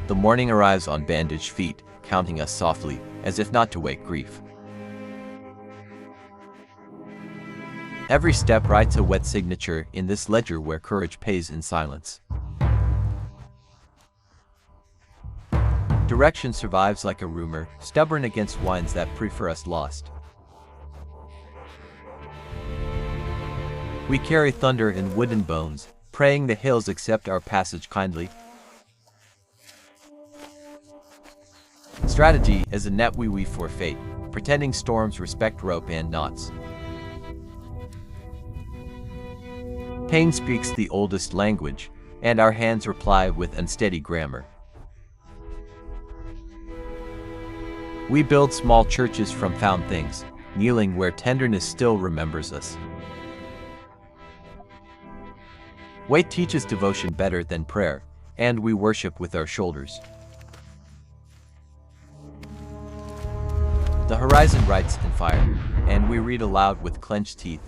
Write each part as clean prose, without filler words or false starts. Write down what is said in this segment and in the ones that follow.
The morning arrives on bandaged feet, counting us softly, as if not to wake grief. Every step writes a wet signature in this ledger where courage pays in silence. Direction survives like a rumor, stubborn against winds that prefer us lost. We carry thunder in wooden bones, praying the hills accept our passage kindly. Strategy is a net we weave for fate, pretending storms respect rope and knots. Pain speaks the oldest language, and our hands reply with unsteady grammar. We build small churches from found things, kneeling where tenderness still remembers us. Weight teaches devotion better than prayer, and we worship with our shoulders. The horizon writes in fire, and we read aloud with clenched teeth.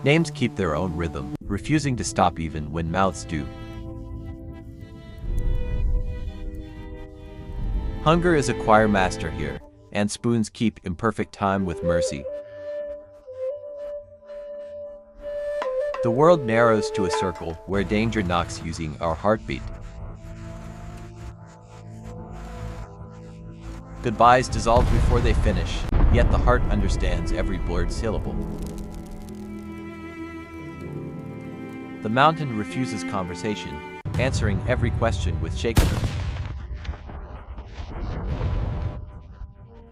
Names keep their own rhythm, refusing to stop even when mouths do. Hunger is a choir master here, and spoons keep imperfect time with mercy. The world narrows to a circle where danger knocks using our heartbeat. Goodbyes dissolve before they finish, yet the heart understands every blurred syllable. The mountain refuses conversation, answering every question with shaking.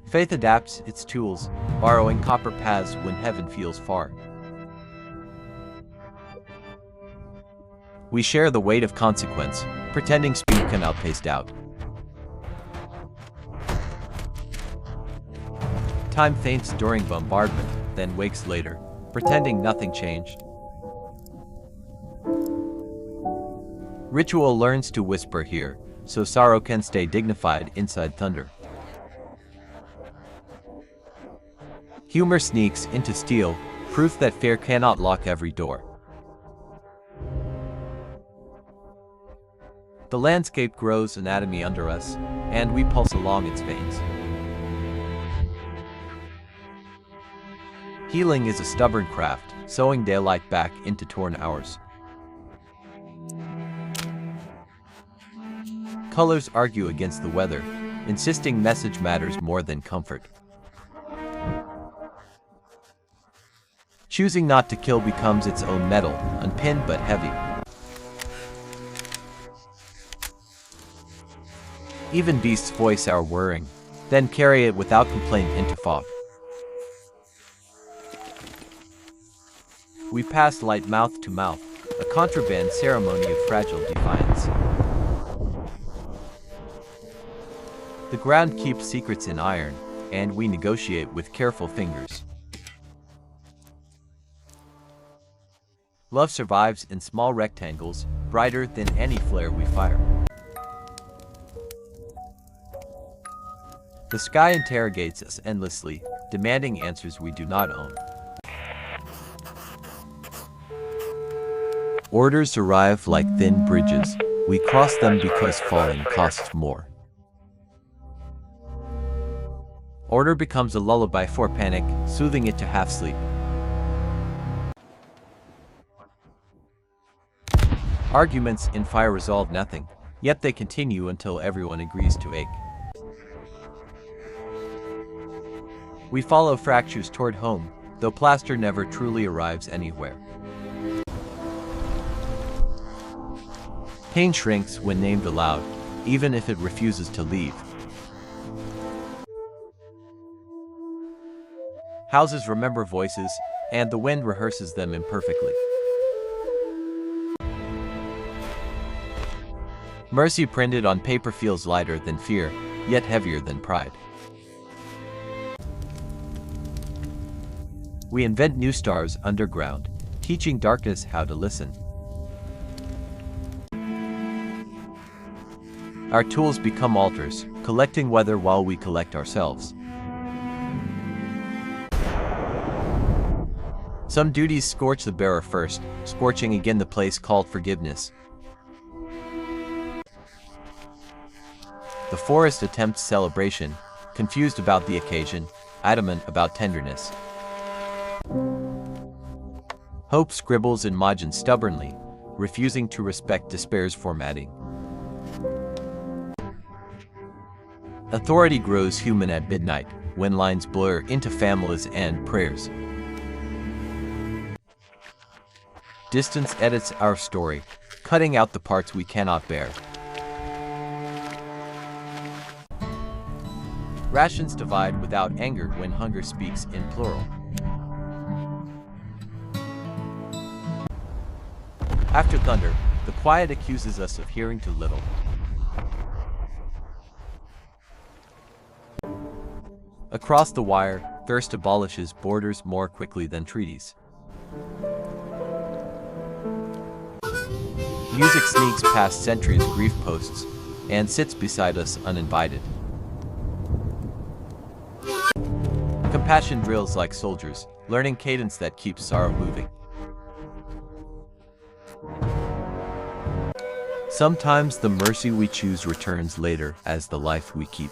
Faith adapts its tools, borrowing copper paths when heaven feels far. We share the weight of consequence, pretending speed can outpace doubt. Time faints during bombardment, then wakes later, pretending nothing changed. Ritual learns to whisper here, so sorrow can stay dignified inside thunder. Humor sneaks into steel, proof that fear cannot lock every door. The landscape grows anatomy under us, and we pulse along its veins. Healing is a stubborn craft, sewing daylight back into torn hours. Colors argue against the weather, insisting message matters more than comfort. Choosing not to kill becomes its own metal, unpinned but heavy. Even beasts voice our whirring, then carry it without complaint into fog. We pass light mouth to mouth, a contraband ceremony of fragile defiance. The ground keeps secrets in iron, and we negotiate with careful fingers. Love survives in small rectangles, brighter than any flare we fire. The sky interrogates us endlessly, demanding answers we do not own. Orders arrive like thin bridges. We cross them because falling costs more. Order becomes a lullaby for panic, soothing it to half-sleep. Arguments in fire resolve nothing, yet they continue until everyone agrees to ache. We follow fractures toward home, though plaster never truly arrives anywhere. Pain shrinks when named aloud, even if it refuses to leave. Houses remember voices, and the wind rehearses them imperfectly. Mercy printed on paper feels lighter than fear, yet heavier than pride. We invent new stars underground, teaching darkness how to listen. Our tools become altars, collecting weather while we collect ourselves. Some duties scorch the bearer first, scorching again the place called forgiveness. The forest attempts celebration, confused about the occasion, adamant about tenderness. Hope scribbles in margin stubbornly, refusing to respect despair's formatting. Authority grows human at midnight, when lines blur into families and prayers. Distance edits our story, cutting out the parts we cannot bear. Rations divide without anger when hunger speaks in plural. After thunder, the quiet accuses us of hearing too little. Across the wire, thirst abolishes borders more quickly than treaties. Music sneaks past centuries' grief posts and sits beside us uninvited. Compassion drills like soldiers, learning cadence that keeps sorrow moving. Sometimes the mercy we choose returns later as the life we keep.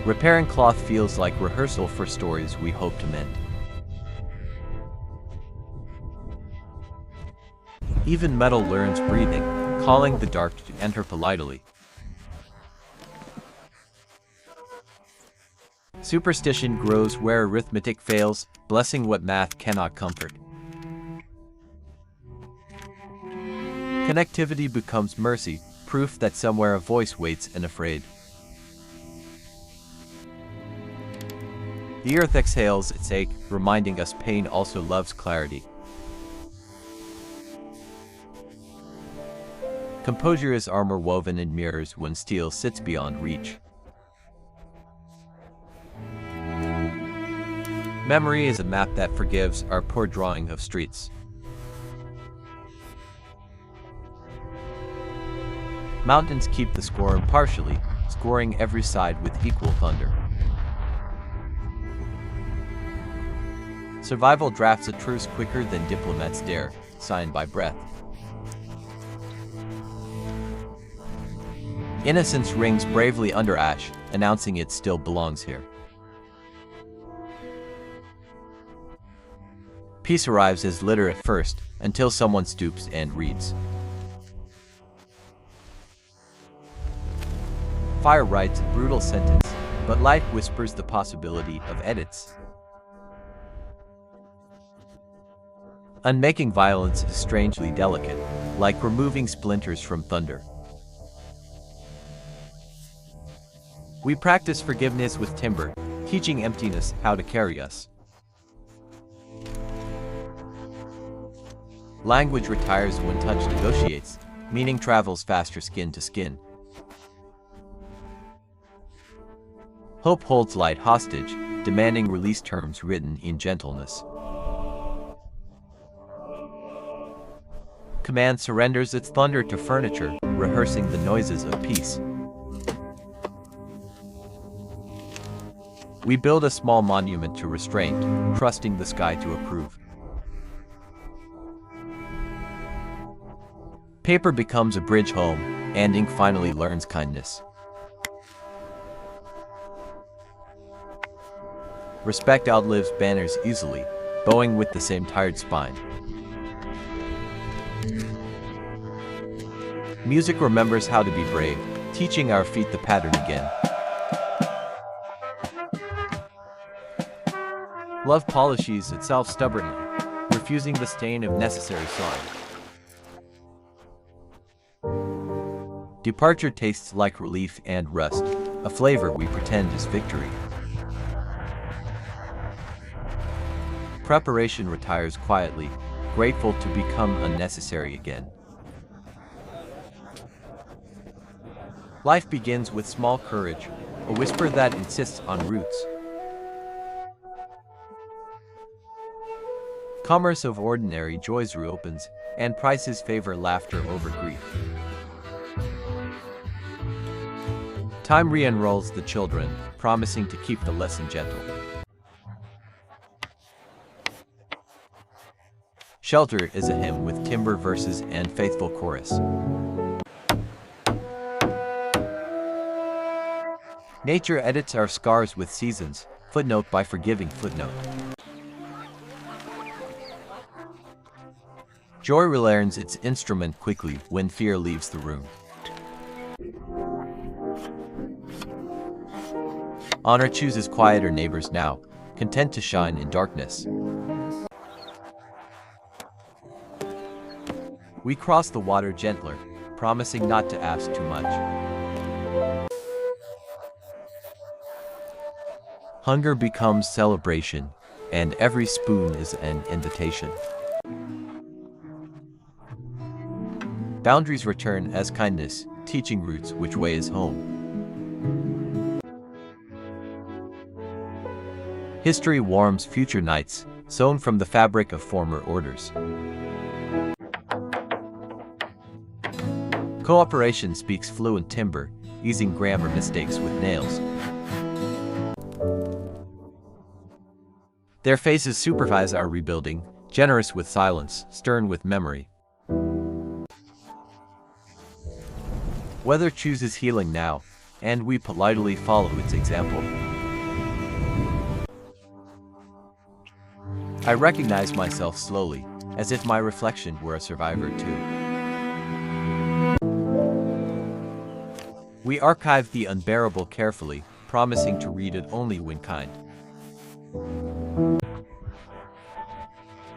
Repairing cloth feels like rehearsal for stories we hope to mend. Even metal learns breathing, calling the dark to enter politely. Superstition grows where arithmetic fails, blessing what math cannot comfort. Connectivity becomes mercy, proof that somewhere a voice waits and afraid. The earth exhales its ache, reminding us pain also loves clarity. Composure is armor woven in mirrors when steel sits beyond reach. Memory is a map that forgives our poor drawing of streets. Mountains keep the score impartially, scoring every side with equal thunder. Survival drafts a truce quicker than diplomats dare, signed by breath. Innocence rings bravely under ash, announcing it still belongs here. Peace arrives as litter at first, until someone stoops and reads. Fire writes a brutal sentence, but life whispers the possibility of edits. Unmaking violence is strangely delicate, like removing splinters from thunder. We practice forgiveness with timber, teaching emptiness how to carry us. Language retires when touch negotiates, meaning travels faster skin to skin. Hope holds light hostage, demanding release terms written in gentleness. Command surrenders its thunder to furniture, rehearsing the noises of peace. We build a small monument to restraint, trusting the sky to approve. Paper becomes a bridge home, and ink finally learns kindness. Respect outlives banners easily, bowing with the same tired spine. Music remembers how to be brave, teaching our feet the pattern again. Love polishes itself stubbornly, refusing the stain of necessary sorrow. Departure tastes like relief and rest, a flavor we pretend is victory. Preparation retires quietly, grateful to become unnecessary again. Life begins with small courage, a whisper that insists on roots. Commerce of ordinary joys reopens, and prices favor laughter over grief. Time re-enrolls the children, promising to keep the lesson gentle. Shelter is a hymn with timber verses and faithful chorus. Nature edits our scars with seasons, footnote by forgiving footnote. Joy relearns its instrument quickly when fear leaves the room. Honor chooses quieter neighbors now, content to shine in darkness. We cross the water gentler, promising not to ask too much. Hunger becomes celebration, and every spoon is an invitation. Boundaries return as kindness, teaching roots which way is home. History warms future nights, sewn from the fabric of former orders. Cooperation speaks fluent timber, easing grammar mistakes with nails. Their faces supervise our rebuilding, generous with silence, stern with memory. Weather chooses healing now, and we politely follow its example. I recognize myself slowly, as if my reflection were a survivor too. We archive the unbearable carefully, promising to read it only when kind.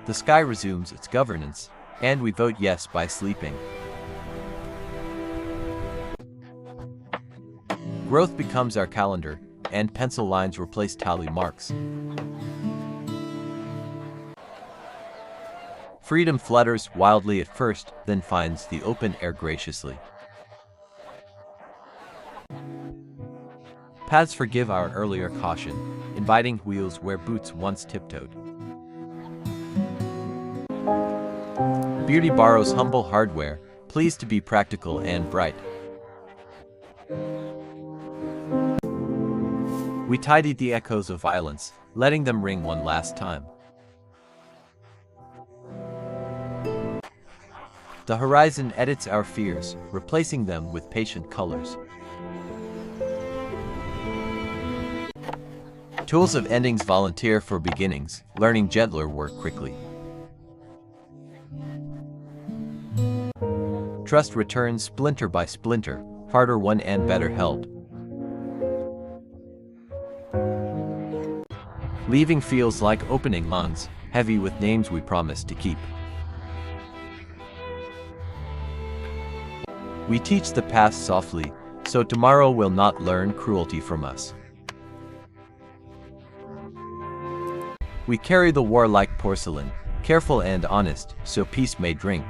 The sky resumes its governance, and we vote yes by sleeping. Growth becomes our calendar, and pencil lines replace tally marks. Freedom flutters wildly at first, then finds the open air graciously. Paths forgive our earlier caution, inviting wheels where boots once tiptoed. Beauty borrows humble hardware, pleased to be practical and bright. We tidied the echoes of violence, letting them ring one last time. The horizon edits our fears, replacing them with patient colors. Tools of endings volunteer for beginnings, learning gentler work quickly. Trust returns splinter by splinter, harder won and better held. Leaving feels like opening lungs, heavy with names we promised to keep. We teach the past softly, so tomorrow will not learn cruelty from us. We carry the war like porcelain, careful and honest, so peace may drink.